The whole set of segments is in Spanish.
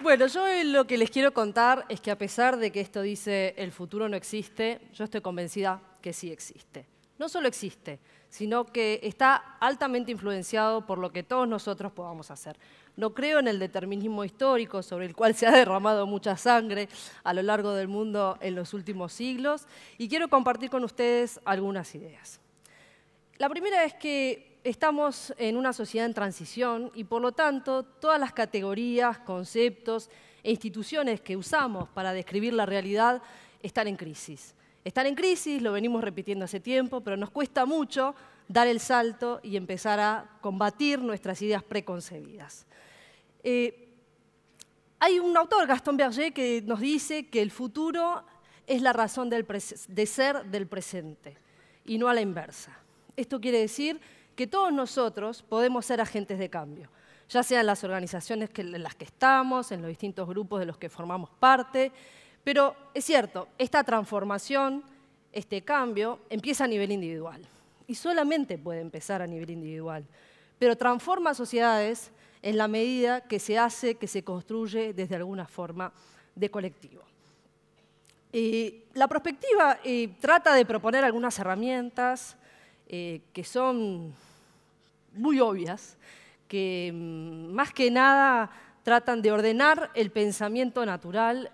Bueno, yo lo que les quiero contar es que a pesar de que esto dice el futuro no existe, yo estoy convencida que sí existe. No solo existe, sino que está altamente influenciado por lo que todos nosotros podamos hacer. No creo en el determinismo histórico sobre el cual se ha derramado mucha sangre a lo largo del mundo en los últimos siglos y quiero compartir con ustedes algunas ideas. La primera es que estamos en una sociedad en transición y, por lo tanto, todas las categorías, conceptos e instituciones que usamos para describir la realidad están en crisis. Están en crisis, lo venimos repitiendo hace tiempo, pero nos cuesta mucho dar el salto y empezar a combatir nuestras ideas preconcebidas. Hay un autor, Gaston Berger, que nos dice que el futuro es la razón de ser del presente y no a la inversa. Esto quiere decir que todos nosotros podemos ser agentes de cambio, ya sea en las organizaciones en las que estamos, en los distintos grupos de los que formamos parte, pero es cierto, esta transformación, este cambio, empieza a nivel individual y solamente puede empezar a nivel individual, pero transforma sociedades en la medida que se hace, que se construye desde alguna forma de colectivo. La perspectiva trata de proponer algunas herramientas que son muy obvias, que más que nada tratan de ordenar el pensamiento natural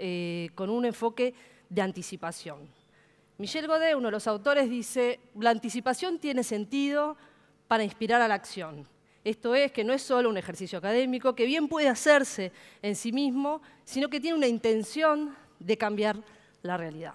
con un enfoque de anticipación. Michel Godet, uno de los autores, dice: la anticipación tiene sentido para inspirar a la acción. Esto es, que no es solo un ejercicio académico, que bien puede hacerse en sí mismo, sino que tiene una intención de cambiar la realidad.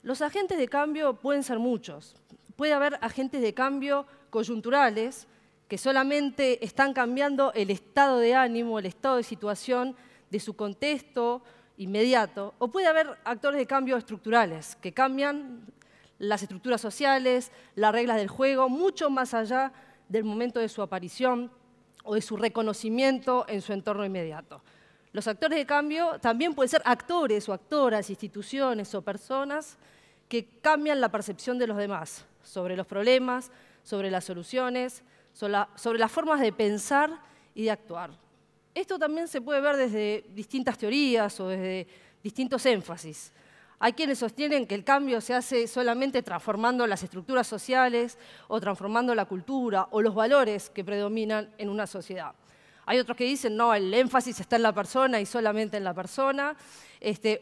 Los agentes de cambio pueden ser muchos. Puede haber agentes de cambio coyunturales que solamente están cambiando el estado de ánimo, el estado de situación de su contexto inmediato, o puede haber actores de cambio estructurales que cambian las estructuras sociales, las reglas del juego, mucho más allá del momento de su aparición o de su reconocimiento en su entorno inmediato. Los actores de cambio también pueden ser actores o actoras, instituciones o personas que cambian la percepción de los demás sobre los problemas, sobre las soluciones, sobre las formas de pensar y de actuar. Esto también se puede ver desde distintas teorías o desde distintos énfasis. Hay quienes sostienen que el cambio se hace solamente transformando las estructuras sociales o transformando la cultura o los valores que predominan en una sociedad. Hay otros que dicen, no, el énfasis está en la persona y solamente en la persona,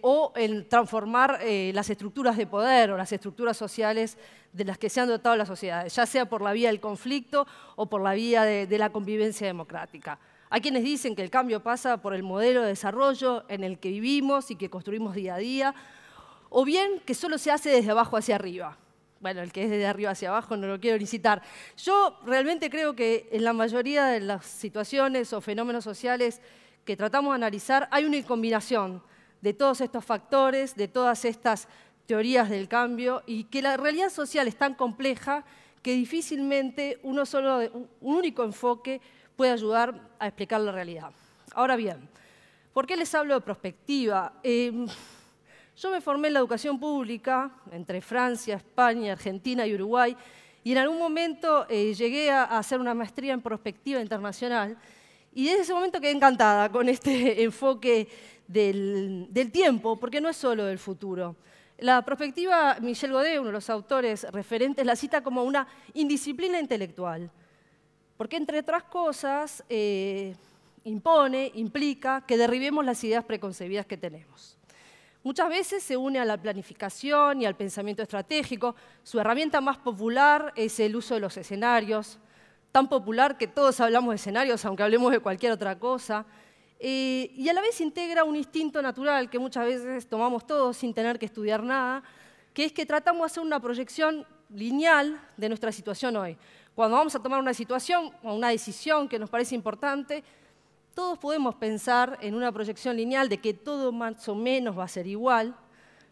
o en transformar las estructuras de poder o las estructuras sociales de las que se han dotado las sociedades, ya sea por la vía del conflicto o por la vía de la convivencia democrática. Hay quienes dicen que el cambio pasa por el modelo de desarrollo en el que vivimos y que construimos día a día, o bien que solo se hace desde abajo hacia arriba. Bueno, el que es desde arriba hacia abajo no lo quiero ni citar. Yo realmente creo que en la mayoría de las situaciones o fenómenos sociales que tratamos de analizar hay una combinación de todos estos factores, de todas estas teorías del cambio, y que la realidad social es tan compleja que difícilmente un único enfoque puede ayudar a explicar la realidad. Ahora bien, ¿por qué les hablo de perspectiva? Yo me formé en la educación pública entre Francia, España, Argentina y Uruguay, y en algún momento llegué a hacer una maestría en perspectiva internacional, y desde ese momento quedé encantada con este enfoque del tiempo, porque no es solo del futuro. La perspectiva, Michel Godet, uno de los autores referentes, la cita como una indisciplina intelectual, porque entre otras cosas implica que derribemos las ideas preconcebidas que tenemos. Muchas veces se une a la planificación y al pensamiento estratégico. Su herramienta más popular es el uso de los escenarios, tan popular que todos hablamos de escenarios, aunque hablemos de cualquier otra cosa. Y a la vez integra un instinto natural que muchas veces tomamos todos sin tener que estudiar nada, que es que tratamos de hacer una proyección lineal de nuestra situación hoy. Cuando vamos a tomar una situación o una decisión que nos parece importante, todos podemos pensar en una proyección lineal de que todo más o menos va a ser igual,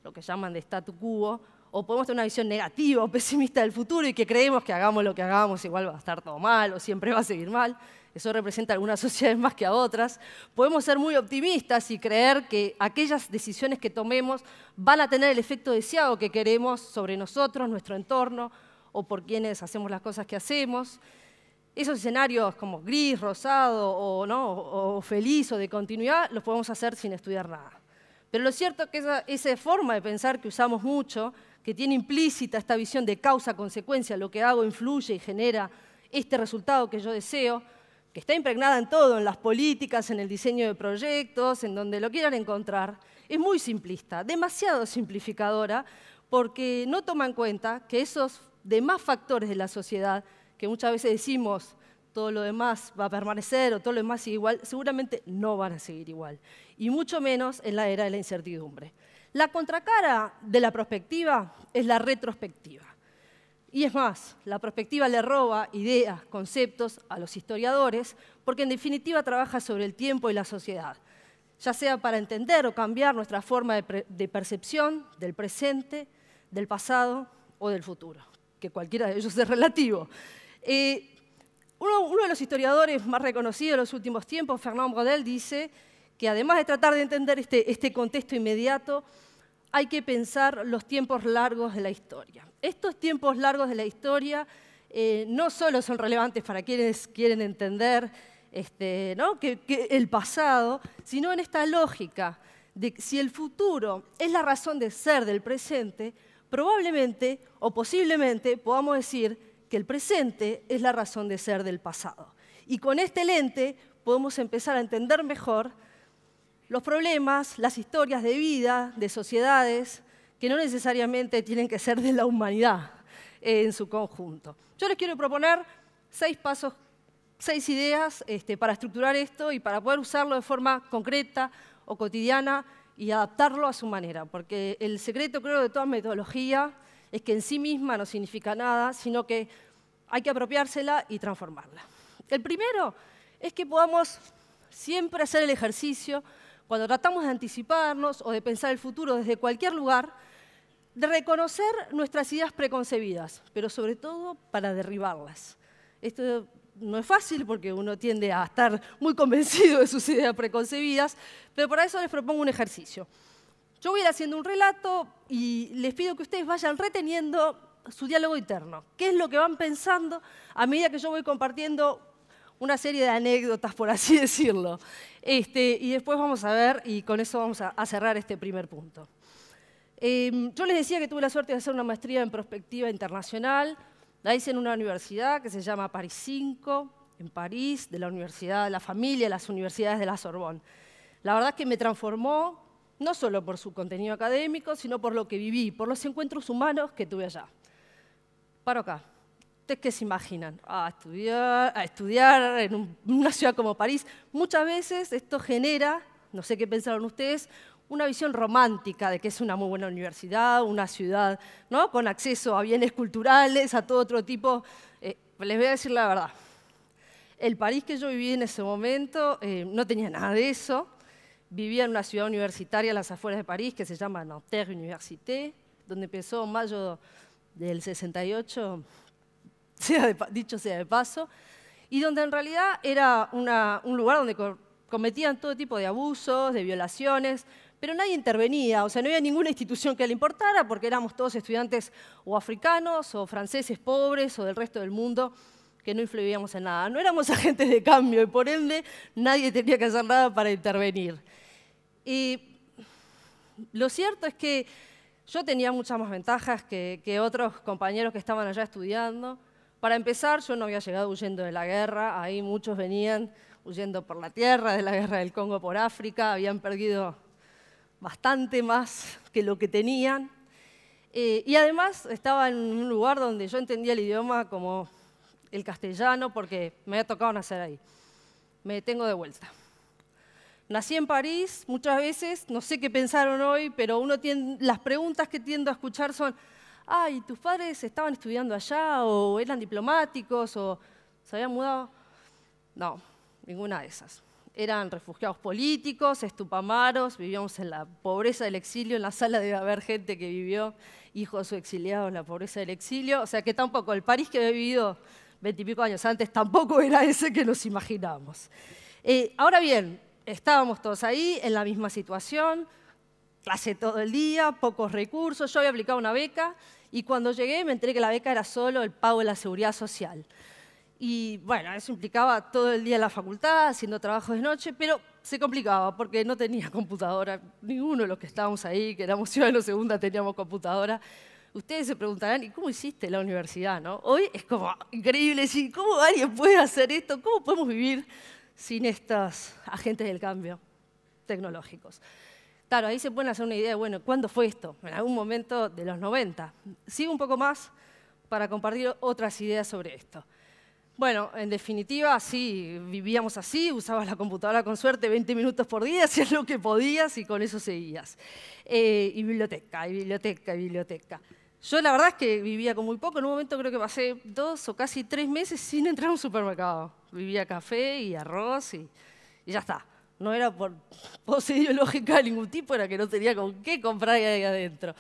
lo que llaman de statu quo, o podemos tener una visión negativa o pesimista del futuro y que creemos que hagamos lo que hagamos igual va a estar todo mal o siempre va a seguir mal. Eso representa a algunas sociedades más que a otras. Podemos ser muy optimistas y creer que aquellas decisiones que tomemos van a tener el efecto deseado que queremos sobre nosotros, nuestro entorno o por quienes hacemos las cosas que hacemos. esos escenarios como gris, rosado o, ¿no? o feliz o de continuidad los podemos hacer sin estudiar nada. Pero lo cierto es que esa forma de pensar que usamos mucho, que tiene implícita esta visión de causa-consecuencia, lo que hago influye y genera este resultado que yo deseo, que está impregnada en todo, en las políticas, en el diseño de proyectos, en donde lo quieran encontrar, es muy simplista, demasiado simplificadora, porque no toma en cuenta que esos demás factores de la sociedad, que muchas veces decimos todo lo demás va a permanecer o todo lo demás sigue igual, seguramente no van a seguir igual, y mucho menos en la era de la incertidumbre. La contracara de la prospectiva es la retrospectiva. Y es más, la prospectiva le roba ideas, conceptos a los historiadores, porque en definitiva trabaja sobre el tiempo y la sociedad, ya sea para entender o cambiar nuestra forma de percepción del presente, del pasado o del futuro, que cualquiera de ellos es relativo. Uno de los historiadores más reconocidos de los últimos tiempos, Fernand Braudel, dice que además de tratar de entender este contexto inmediato, hay que pensar los tiempos largos de la historia. Estos tiempos largos de la historia no solo son relevantes para quienes quieren entender ¿no? que el pasado, sino en esta lógica de que si el futuro es la razón de ser del presente, probablemente o posiblemente podamos decir que el presente es la razón de ser del pasado. Y con este lente podemos empezar a entender mejor los problemas, las historias de vida, de sociedades, que no necesariamente tienen que ser de la humanidad en su conjunto. Yo les quiero proponer 6 pasos, 6 ideas para estructurar esto y para poder usarlo de forma concreta o cotidiana y adaptarlo a su manera, porque el secreto, creo, de toda metodología es que en sí misma no significa nada, sino que hay que apropiársela y transformarla. El primero es que podamos siempre hacer el ejercicio, cuando tratamos de anticiparnos o de pensar el futuro desde cualquier lugar, de reconocer nuestras ideas preconcebidas, pero sobre todo para derribarlas. Esto no es fácil porque uno tiende a estar muy convencido de sus ideas preconcebidas, pero para eso les propongo un ejercicio. Yo voy a ir haciendo un relato y les pido que ustedes vayan reteniendo su diálogo interno. ¿Qué es lo que van pensando a medida que yo voy compartiendo una serie de anécdotas, por así decirlo? Y después vamos a ver, y con eso vamos a cerrar este primer punto. Yo les decía que tuve la suerte de hacer una maestría en prospectiva internacional. La hice en una universidad que se llama París 5, en París, de la Universidad de la Familia, las universidades de la Sorbonne. La verdad es que me transformó, no solo por su contenido académico, sino por lo que viví, por los encuentros humanos que tuve allá. Paro acá. ¿Ustedes qué se imaginan? A estudiar en una ciudad como París. Muchas veces esto genera, no sé qué pensaron ustedes, una visión romántica de que es una muy buena universidad, una ciudad, ¿no? Con acceso a bienes culturales, a todo otro tipo. Les voy a decir la verdad. El París que yo viví en ese momento no tenía nada de eso. Vivía en una ciudad universitaria a las afueras de París que se llama Nanterre Université, donde empezó en mayo del 68, dicho sea de paso, y donde en realidad era un lugar donde cometían todo tipo de abusos, de violaciones, pero nadie intervenía, o sea, no había ninguna institución que le importara porque éramos todos estudiantes o africanos o franceses pobres o del resto del mundo que no influíamos en nada. No éramos agentes de cambio y por ende nadie tenía que hacer nada para intervenir. Y lo cierto es que yo tenía muchas más ventajas que otros compañeros que estaban allá estudiando. Para empezar, yo no había llegado huyendo de la guerra, ahí muchos venían huyendo por la tierra, de la guerra del Congo por África, habían perdido bastante más que lo que tenían. Y además estaba en un lugar donde yo entendía el idioma como el castellano porque me había tocado nacer ahí. Me detengo de vuelta. Nací en París, muchas veces, no sé qué pensaron hoy, pero las preguntas que tiendo a escuchar son: ay, ¿tus padres estaban estudiando allá o eran diplomáticos o se habían mudado? No, ninguna de esas. Eran refugiados políticos, estupamaros, vivíamos en la pobreza del exilio. En la sala debe haber gente que vivió, hijos o exiliados, en la pobreza del exilio. O sea que tampoco, el París que había vivido 20 y pico años antes tampoco era ese que nos imaginamos. Ahora bien, estábamos todos ahí en la misma situación, clase todo el día, pocos recursos. Yo había aplicado una beca y cuando llegué me enteré que la beca era solo el pago de la seguridad social. Y bueno, eso implicaba todo el día en la facultad, haciendo trabajos de noche, pero se complicaba porque no tenía computadora. Ninguno de los que estábamos ahí, que éramos ciudadanos segunda, teníamos computadora. Ustedes se preguntarán, ¿y cómo hiciste la universidad, no? Hoy es como increíble decir, ¿cómo alguien puede hacer esto? ¿Cómo podemos vivir sin estos agentes del cambio tecnológicos? Claro, ahí se pueden hacer una idea de, bueno, ¿cuándo fue esto? En algún momento de los 90. Sigo un poco más para compartir otras ideas sobre esto. Bueno, en definitiva, sí, vivíamos así, usabas la computadora con suerte 20 minutos por día, hacías lo que podías y con eso seguías. Y biblioteca, y biblioteca, y biblioteca. Yo la verdad es que vivía con muy poco, en un momento creo que pasé 2 o casi 3 meses sin entrar a un supermercado. Vivía café y arroz y ya está. No era por pose ideológica de ningún tipo, era que no tenía con qué comprar ahí adentro.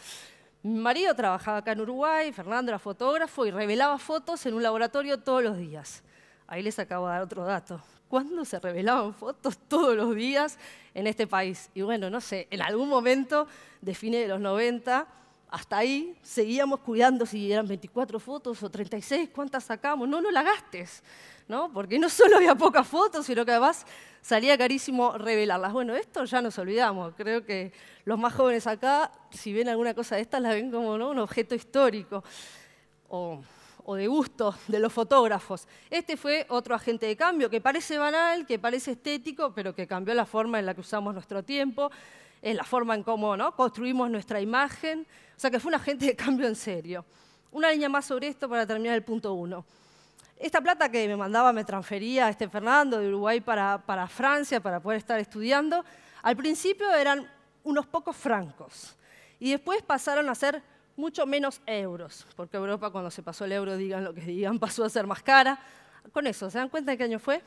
Mi marido trabajaba acá en Uruguay, Fernando era fotógrafo y revelaba fotos en un laboratorio todos los días. Ahí les acabo de dar otro dato. ¿Cuándo se revelaban fotos todos los días en este país? Y bueno, no sé, en algún momento de fines de los 90, hasta ahí seguíamos cuidando si eran 24 fotos o 36, ¿cuántas sacamos? No, no la gastes, ¿no? Porque no solo había pocas fotos, sino que además salía carísimo revelarlas. Bueno, esto ya nos olvidamos. Creo que los más jóvenes acá, si ven alguna cosa de estas, la ven como, ¿no?, un objeto histórico o de gusto de los fotógrafos. Este fue otro agente de cambio que parece banal, que parece estético, pero que cambió la forma en la que usamos nuestro tiempo, en la forma en cómo, ¿no?, construimos nuestra imagen. O sea que fue un agente de cambio en serio. Una línea más sobre esto para terminar el punto 1. Esta plata que me mandaba, me transfería Fernando de Uruguay para Francia para poder estar estudiando, al principio eran unos pocos francos y después pasaron a ser mucho menos euros, porque Europa cuando se pasó el euro, digan lo que digan, pasó a ser más cara. Con eso, ¿se dan cuenta de qué año fue?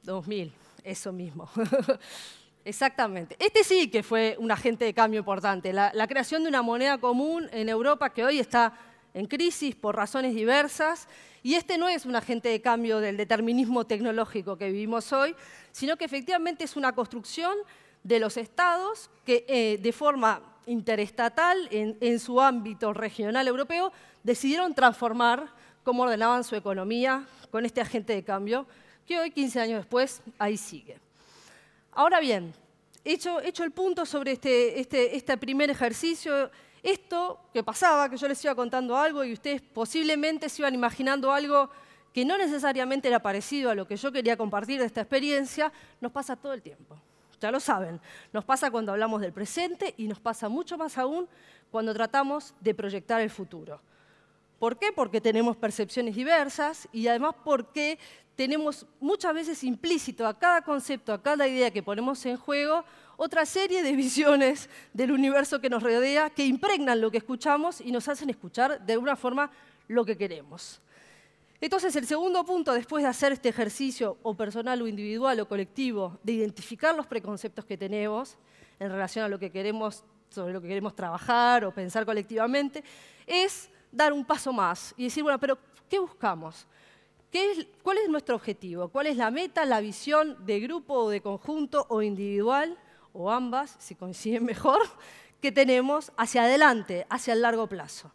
2000, eso mismo. Exactamente. Este sí que fue un agente de cambio importante, la creación de una moneda común en Europa que hoy está en crisis por razones diversas, y este no es un agente de cambio del determinismo tecnológico que vivimos hoy, sino que efectivamente es una construcción de los estados que de forma interestatal, en su ámbito regional europeo, decidieron transformar cómo ordenaban su economía con este agente de cambio, que hoy, 15 años después, ahí sigue. Ahora bien, hecho el punto sobre este primer ejercicio, esto que pasaba, que yo les iba contando algo y ustedes posiblemente se iban imaginando algo que no necesariamente era parecido a lo que yo quería compartir de esta experiencia, nos pasa todo el tiempo. Ya lo saben, nos pasa cuando hablamos del presente y nos pasa mucho más aún cuando tratamos de proyectar el futuro. ¿Por qué? Porque tenemos percepciones diversas y además porque tenemos muchas veces implícito a cada concepto, a cada idea que ponemos en juego, otra serie de visiones del universo que nos rodea que impregnan lo que escuchamos y nos hacen escuchar de alguna forma lo que queremos. Entonces, el segundo punto, después de hacer este ejercicio o personal o individual o colectivo, de identificar los preconceptos que tenemos en relación a lo que queremos, sobre lo que queremos trabajar o pensar colectivamente, es dar un paso más y decir, bueno, pero ¿qué buscamos? ¿Cuál es nuestro objetivo? ¿Cuál es la meta, la visión de grupo o de conjunto o individual, o ambas, si coinciden mejor, que tenemos hacia adelante, hacia el largo plazo?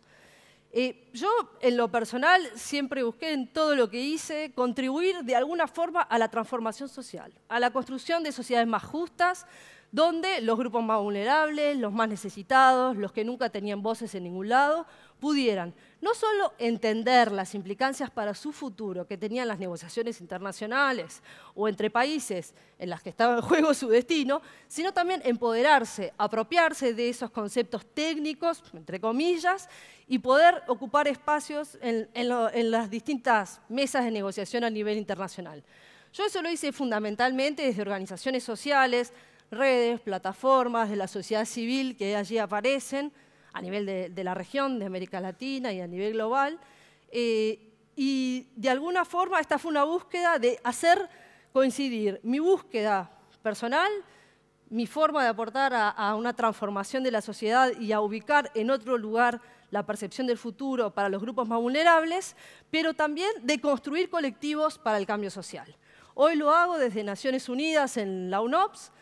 Yo, en lo personal, siempre busqué en todo lo que hice contribuir de alguna forma a la transformación social, a la construcción de sociedades más justas, donde los grupos más vulnerables, los más necesitados, los que nunca tenían voces en ningún lado, pudieran no solo entender las implicancias para su futuro que tenían las negociaciones internacionales o entre países en las que estaba en juego su destino, sino también empoderarse, apropiarse de esos conceptos técnicos, entre comillas, y poder ocupar espacios en las distintas mesas de negociación a nivel internacional. Yo eso lo hice fundamentalmente desde organizaciones sociales, redes, plataformas de la sociedad civil que allí aparecen a nivel de la región, de América Latina y a nivel global. Y de alguna forma esta fue una búsqueda de hacer coincidir mi búsqueda personal, mi forma de aportar a una transformación de la sociedad y a ubicar en otro lugar la percepción del futuro para los grupos más vulnerables, pero también de construir colectivos para el cambio social. Hoy lo hago desde Naciones Unidas en la UNOPS,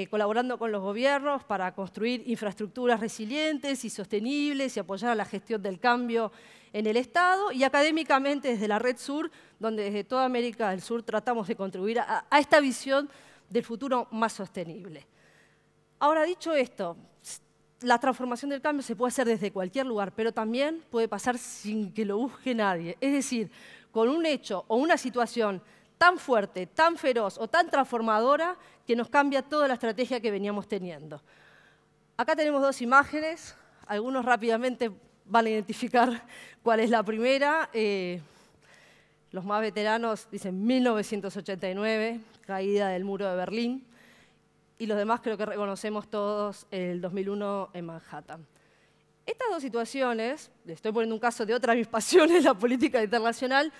colaborando con los gobiernos para construir infraestructuras resilientes y sostenibles y apoyar a la gestión del cambio en el Estado, y académicamente desde la Red Sur, donde desde toda América del Sur tratamos de contribuir a esta visión del futuro más sostenible. Ahora, dicho esto, la transformación del cambio se puede hacer desde cualquier lugar, pero también puede pasar sin que lo busque nadie. Es decir, con un hecho o una situación tan fuerte, tan feroz o tan transformadora que nos cambia toda la estrategia que veníamos teniendo. Acá tenemos dos imágenes, algunos rápidamente van a identificar cuál es la primera. Los más veteranos dicen 1989, caída del muro de Berlín, y los demás creo que reconocemos todos el 2001 en Manhattan. Estas dos situaciones, le estoy poniendo un caso de otra de mis pasiones, la política internacional,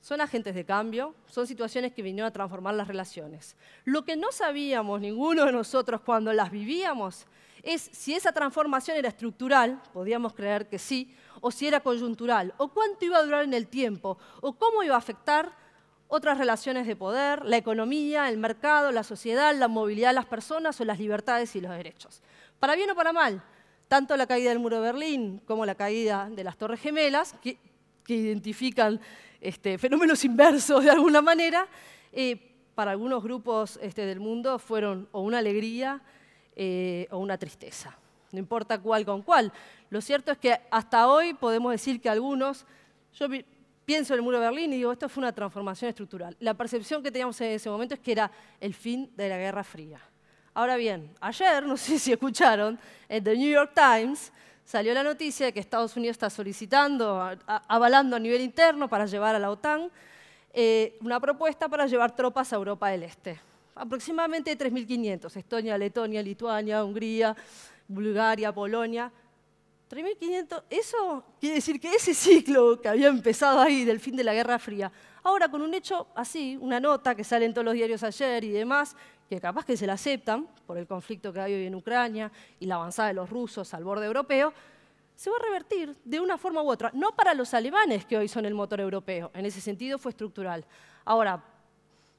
son agentes de cambio, son situaciones que vinieron a transformar las relaciones. Lo que no sabíamos ninguno de nosotros cuando las vivíamos es si esa transformación era estructural, podíamos creer que sí, o si era coyuntural, o cuánto iba a durar en el tiempo, o cómo iba a afectar otras relaciones de poder, la economía, el mercado, la sociedad, la movilidad de las personas o las libertades y los derechos. Para bien o para mal, tanto la caída del muro de Berlín como la caída de las Torres Gemelas, que identifican fenómenos inversos de alguna manera, para algunos grupos del mundo fueron o una alegría o una tristeza. No importa cuál con cuál. Lo cierto es que hasta hoy podemos decir que algunos, yo pienso en el muro de Berlín y digo, esto fue una transformación estructural. La percepción que teníamos en ese momento es que era el fin de la Guerra Fría. Ahora bien, ayer, no sé si escucharon, en The New York Times salió la noticia de que Estados Unidos está solicitando, avalando a nivel interno para llevar a la OTAN una propuesta para llevar tropas a Europa del Este. Aproximadamente 3.500, Estonia, Letonia, Lituania, Hungría, Bulgaria, Polonia. 3.500, eso quiere decir que ese ciclo que había empezado ahí del fin de la Guerra Fría, ahora con un hecho así, una nota que sale en todos los diarios ayer y demás, que capaz que se la aceptan por el conflicto que hay hoy en Ucrania y la avanzada de los rusos al borde europeo, se va a revertir de una forma u otra. No para los alemanes, que hoy son el motor europeo, en ese sentido fue estructural. Ahora,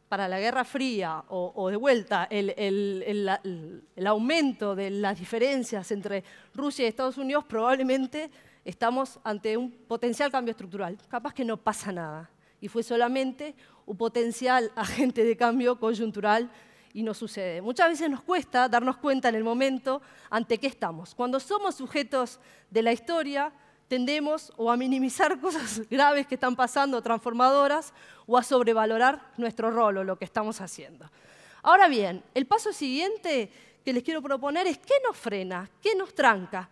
para la Guerra Fría o de vuelta el aumento de las diferencias entre Rusia y Estados Unidos, probablemente estamos ante un potencial cambio estructural. Capaz que no pasa nada y fue solamente un potencial agente de cambio coyuntural y no sucede. Muchas veces nos cuesta darnos cuenta en el momento ante qué estamos. Cuando somos sujetos de la historia, tendemos o a minimizar cosas graves que están pasando, transformadoras, o a sobrevalorar nuestro rol o lo que estamos haciendo. Ahora bien, el paso siguiente que les quiero proponer es qué nos frena, qué nos tranca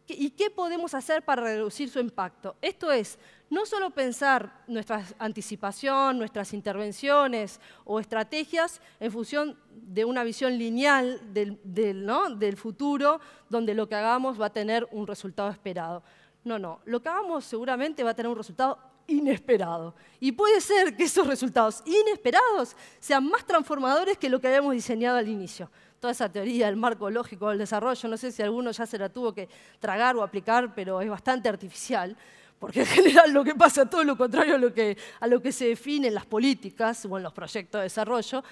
y qué podemos hacer para reducir su impacto. Esto es, no solo pensar nuestra anticipación, nuestras intervenciones o estrategias en función de una visión lineal del futuro, donde lo que hagamos va a tener un resultado esperado. No, lo que hagamos seguramente va a tener un resultado inesperado. Y puede ser que esos resultados inesperados sean más transformadores que lo que habíamos diseñado al inicio. Toda esa teoría del marco lógico del desarrollo, no sé si alguno ya se la tuvo que tragar o aplicar, pero es bastante artificial, porque en general lo que pasa es todo lo contrario a lo que se define en las políticas o en los proyectos de desarrollo.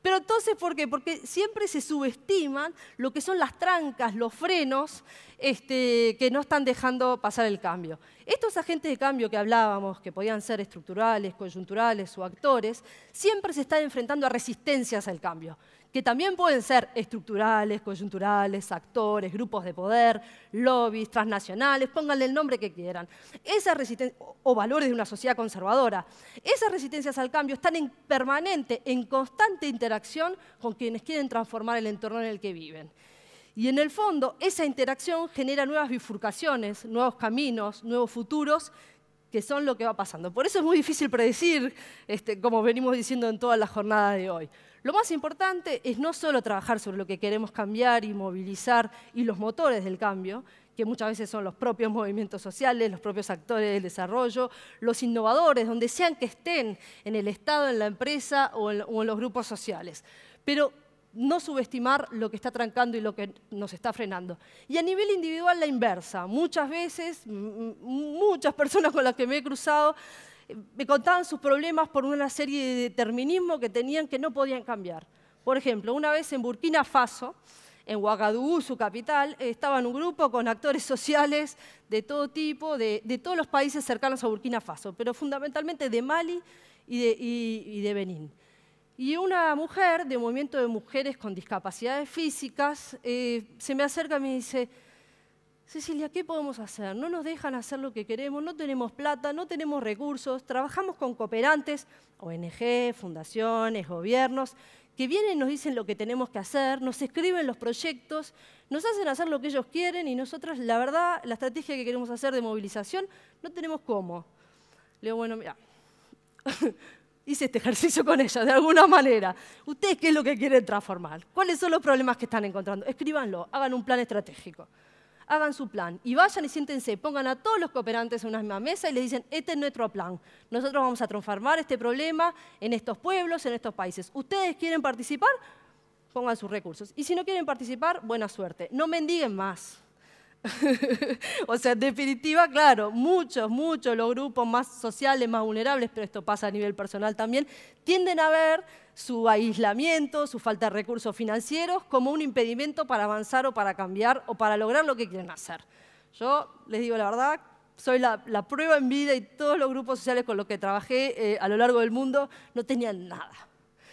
Pero entonces, ¿por qué? Porque siempre se subestiman lo que son las trancas, los frenos que no están dejando pasar el cambio. Estos agentes de cambio que hablábamos, que podían ser estructurales, coyunturales o actores, siempre se están enfrentando a resistencias al cambio, que también pueden ser estructurales, coyunturales, actores, grupos de poder, lobbies, transnacionales, pónganle el nombre que quieran. Esas resistencias, o valores de una sociedad conservadora, esas resistencias al cambio están en permanente, en constante interacción con quienes quieren transformar el entorno en el que viven. Y en el fondo, esa interacción genera nuevas bifurcaciones, nuevos caminos, nuevos futuros, que son lo que va pasando. Por eso es muy difícil predecir, como venimos diciendo en toda la jornada de hoy. Lo más importante es no solo trabajar sobre lo que queremos cambiar y movilizar y los motores del cambio, que muchas veces son los propios movimientos sociales, los propios actores del desarrollo, los innovadores, donde sean que estén, en el Estado, en la empresa o en los grupos sociales. Pero no subestimar lo que está trancando y lo que nos está frenando. Y a nivel individual la inversa. Muchas veces, muchas personas con las que me he cruzado me contaban sus problemas por una serie de determinismos que tenían que no podían cambiar. Por ejemplo, una vez en Burkina Faso, en Ouagadougou, su capital, estaba en un grupo con actores sociales de todo tipo, de todos los países cercanos a Burkina Faso, pero fundamentalmente de Mali y de Benín. Y una mujer de movimiento de mujeres con discapacidades físicas se me acerca y me dice: Cecilia, ¿qué podemos hacer? No nos dejan hacer lo que queremos, no tenemos plata, no tenemos recursos, trabajamos con cooperantes, ONG, fundaciones, gobiernos, que vienen y nos dicen lo que tenemos que hacer, nos escriben los proyectos, nos hacen hacer lo que ellos quieren y nosotros, la verdad, la estrategia que queremos hacer de movilización, no tenemos cómo. Le digo, bueno, mira, hice este ejercicio con ella, de alguna manera. ¿Ustedes qué es lo que quieren transformar? ¿Cuáles son los problemas que están encontrando? Escríbanlo, hagan un plan estratégico. Hagan su plan y vayan y siéntense, pongan a todos los cooperantes en una misma mesa y les dicen: este es nuestro plan. Nosotros vamos a transformar este problema en estos pueblos, en estos países. ¿Ustedes quieren participar? Pongan sus recursos. Y si no quieren participar, buena suerte. No mendiguen más. O sea, en definitiva, claro, muchos los grupos más sociales, más vulnerables, pero esto pasa a nivel personal también, tienden a ver su aislamiento, su falta de recursos financieros como un impedimento para avanzar o para cambiar o para lograr lo que quieren hacer. Yo les digo la verdad, soy la prueba en vida y todos los grupos sociales con los que trabajé a lo largo del mundo no tenían nada.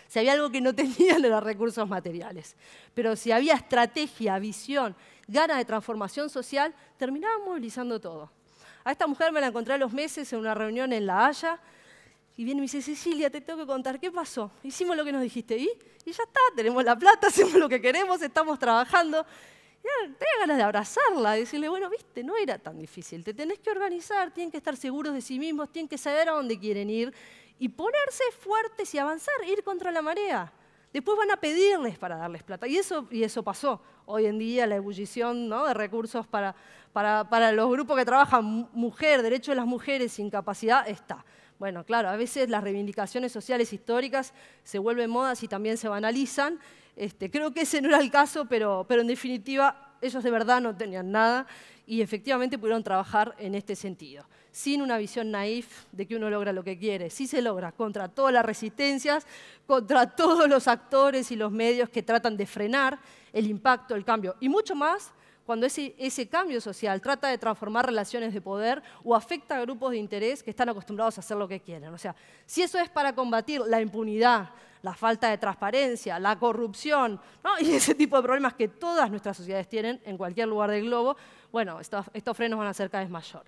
Si había algo que no tenían eran recursos materiales. Pero si había estrategia, visión, ganas de transformación social, terminaban movilizando todo. A esta mujer me la encontré a los meses en una reunión en La Haya y viene y me dice: Cecilia, te tengo que contar, ¿qué pasó? Hicimos lo que nos dijiste y ya está, tenemos la plata, hacemos lo que queremos, estamos trabajando. Y tenía ganas de abrazarla, de decirle: bueno, viste, no era tan difícil, te tenés que organizar, tienen que estar seguros de sí mismos, tienen que saber a dónde quieren ir y ponerse fuertes y avanzar, ir contra la marea. Después van a pedirles para darles plata. Y eso pasó. Hoy en día la ebullición, ¿no?, de recursos para los grupos que trabajan mujer, derechos de las mujeres sin capacidad, está. Bueno, claro, a veces las reivindicaciones sociales históricas se vuelven modas y también se banalizan. Creo que ese no era el caso, pero en definitiva ellos de verdad no tenían nada y efectivamente pudieron trabajar en este sentido. Sin una visión naif de que uno logra lo que quiere. Sí se logra, contra todas las resistencias, contra todos los actores y los medios que tratan de frenar el impacto, el cambio. Y mucho más cuando ese cambio social trata de transformar relaciones de poder o afecta a grupos de interés que están acostumbrados a hacer lo que quieren. O sea, si eso es para combatir la impunidad, la falta de transparencia, la corrupción, ¿no?, y ese tipo de problemas que todas nuestras sociedades tienen en cualquier lugar del globo, bueno, estos frenos van a ser cada vez mayor.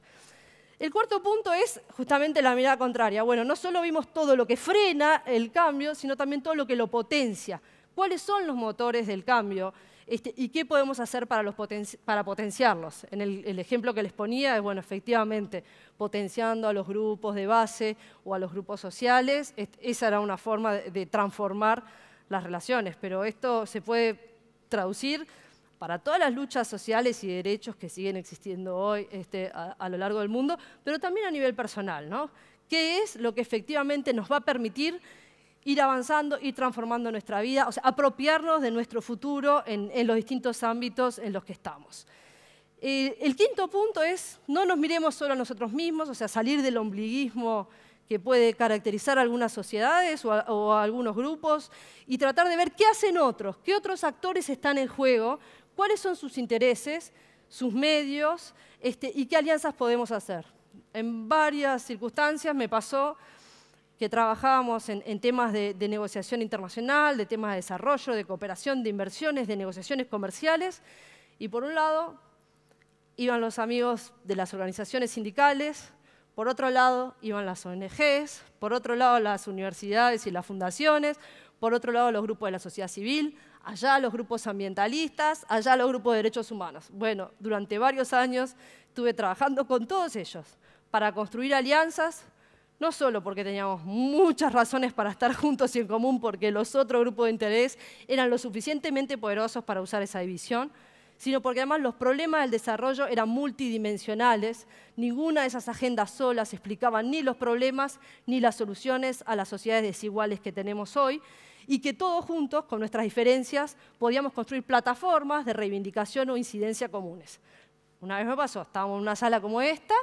El cuarto punto es justamente la mirada contraria. Bueno, no solo vimos todo lo que frena el cambio, sino también todo lo que lo potencia. ¿Cuáles son los motores del cambio? ¿Y qué podemos hacer para potenciarlos? En el ejemplo que les ponía es, bueno, efectivamente, potenciando a los grupos de base o a los grupos sociales. Esa era una forma de transformar las relaciones, pero esto se puede traducir para todas las luchas sociales y derechos que siguen existiendo hoy a lo largo del mundo, pero también a nivel personal, ¿no? ¿Qué es lo que efectivamente nos va a permitir ir avanzando y transformando nuestra vida? O sea, apropiarnos de nuestro futuro en los distintos ámbitos en los que estamos. El quinto punto es: no nos miremos solo a nosotros mismos, o sea, salir del ombliguismo que puede caracterizar a algunas sociedades o a algunos grupos y tratar de ver qué hacen otros, qué otros actores están en juego, cuáles son sus intereses, sus medios y qué alianzas podemos hacer. En varias circunstancias me pasó que trabajábamos en temas de negociación internacional, de temas de desarrollo, de cooperación, de inversiones, de negociaciones comerciales, y por un lado iban los amigos de las organizaciones sindicales, por otro lado iban las ONGs, por otro lado las universidades y las fundaciones, por otro lado los grupos de la sociedad civil, allá los grupos ambientalistas, allá los grupos de derechos humanos. Bueno, durante varios años estuve trabajando con todos ellos para construir alianzas, no solo porque teníamos muchas razones para estar juntos y en común, porque los otros grupos de interés eran lo suficientemente poderosos para usar esa división, sino porque además los problemas del desarrollo eran multidimensionales. Ninguna de esas agendas solas explicaba ni los problemas ni las soluciones a las sociedades desiguales que tenemos hoy, y que todos juntos, con nuestras diferencias, podíamos construir plataformas de reivindicación o incidencia comunes. Una vez me pasó, estábamos en una sala como esta,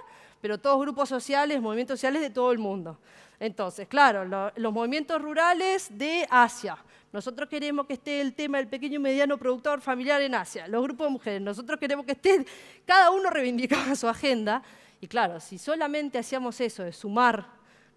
pero todos grupos sociales, movimientos sociales de todo el mundo. Entonces, claro, los movimientos rurales de Asia. Nosotros queremos que esté el tema del pequeño y mediano productor familiar en Asia. Los grupos de mujeres, nosotros queremos que esté, cada uno reivindicaba su agenda. Y claro, si solamente hacíamos eso, de sumar,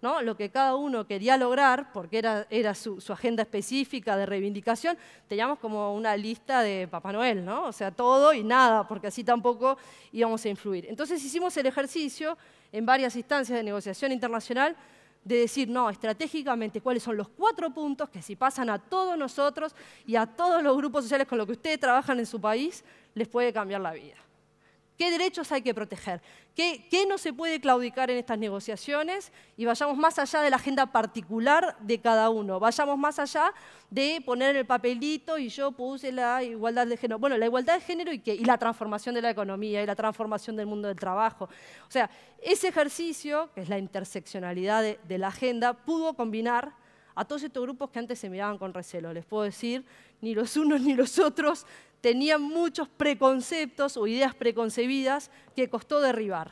¿no?, lo que cada uno quería lograr, porque era su agenda específica de reivindicación, teníamos como una lista de Papá Noel, ¿no? O sea, todo y nada, porque así tampoco íbamos a influir. Entonces hicimos el ejercicio en varias instancias de negociación internacional de decir, no, estratégicamente, cuáles son los 4 puntos que si pasan a todos nosotros y a todos los grupos sociales con los que ustedes trabajan en su país, les puede cambiar la vida. ¿Qué derechos hay que proteger? ¿Qué no se puede claudicar en estas negociaciones? Y vayamos más allá de la agenda particular de cada uno. Vayamos más allá de poner en el papelito y yo puse la igualdad de género. Bueno, la igualdad de género y la transformación de la economía y la transformación del mundo del trabajo. O sea, ese ejercicio, que es la interseccionalidad de la agenda, pudo combinar a todos estos grupos que antes se miraban con recelo. Les puedo decir, ni los unos ni los otros tenían muchos preconceptos o ideas preconcebidas que costó derribar.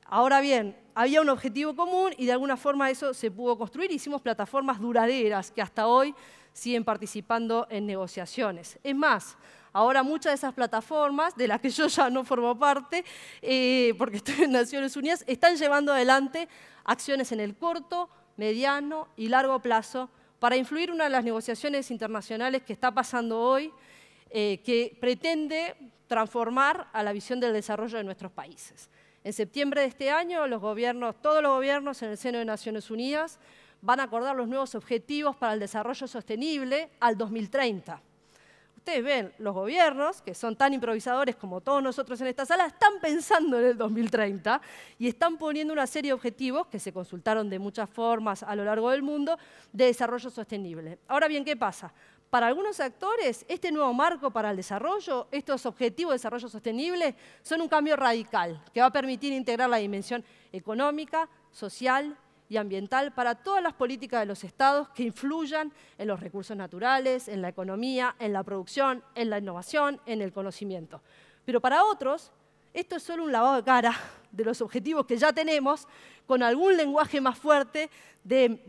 Ahora bien, había un objetivo común y de alguna forma eso se pudo construir. Hicimos plataformas duraderas que hasta hoy siguen participando en negociaciones. Es más, ahora muchas de esas plataformas, de las que yo ya no formo parte, porque estoy en Naciones Unidas, están llevando adelante acciones en el corto, mediano y largo plazo para influir una de las negociaciones internacionales que está pasando hoy, que pretende transformar a la visión del desarrollo de nuestros países. En septiembre de este año, todos los gobiernos en el seno de Naciones Unidas van a acordar los nuevos objetivos para el desarrollo sostenible al 2030. Ustedes ven, los gobiernos, que son tan improvisadores como todos nosotros en esta sala, están pensando en el 2030 y están poniendo una serie de objetivos que se consultaron de muchas formas a lo largo del mundo de desarrollo sostenible. Ahora bien, ¿qué pasa? Para algunos actores, este nuevo marco para el desarrollo, estos objetivos de desarrollo sostenible, son un cambio radical que va a permitir integrar la dimensión económica, social y ambiental para todas las políticas de los estados que influyan en los recursos naturales, en la economía, en la producción, en la innovación, en el conocimiento. Pero para otros, esto es solo un lavado de cara de los objetivos que ya tenemos, con algún lenguaje más fuerte de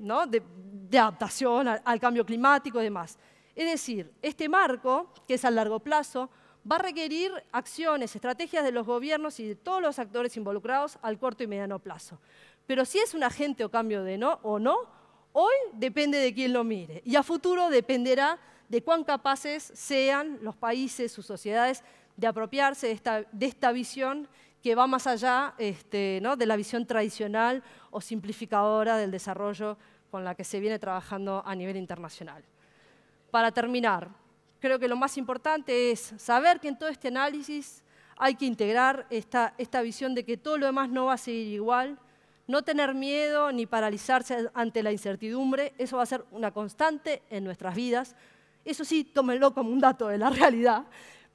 adaptación al cambio climático y demás. Es decir, este marco, que es a largo plazo, va a requerir acciones, estrategias de los gobiernos y de todos los actores involucrados al corto y mediano plazo. Pero si es un agente o cambio o no, hoy depende de quién lo mire. Y a futuro dependerá de cuán capaces sean los países, sus sociedades, de apropiarse de esta visión que va más allá de la visión tradicional o simplificadora del desarrollo con la que se viene trabajando a nivel internacional. Para terminar, creo que lo más importante es saber que en todo este análisis hay que integrar esta visión de que todo lo demás no va a seguir igual, no tener miedo ni paralizarse ante la incertidumbre, eso va a ser una constante en nuestras vidas. Eso sí, tómenlo como un dato de la realidad,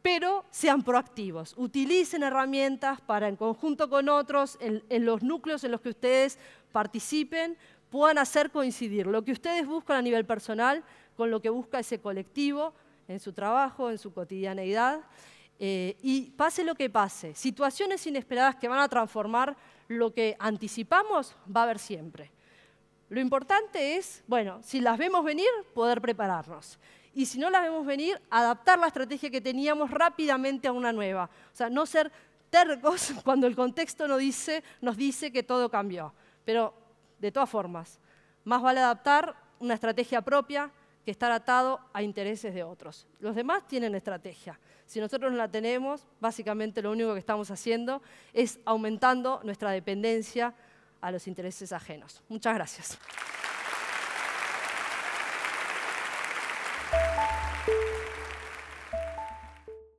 pero sean proactivos, utilicen herramientas para, en conjunto con otros, en los núcleos en los que ustedes participen, puedan hacer coincidir lo que ustedes buscan a nivel personal con lo que busca ese colectivo en su trabajo, en su cotidianeidad. Y pase lo que pase, situaciones inesperadas que van a transformar lo que anticipamos, va a haber siempre. Lo importante es, bueno, si las vemos venir, poder prepararnos. Y si no las vemos venir, adaptar la estrategia que teníamos rápidamente a una nueva. O sea, no ser tercos cuando el contexto nos dice que todo cambió. Pero, de todas formas, más vale adaptar una estrategia propia que estar atado a intereses de otros. Los demás tienen estrategia. Si nosotros no la tenemos, básicamente lo único que estamos haciendo es aumentando nuestra dependencia a los intereses ajenos. Muchas gracias.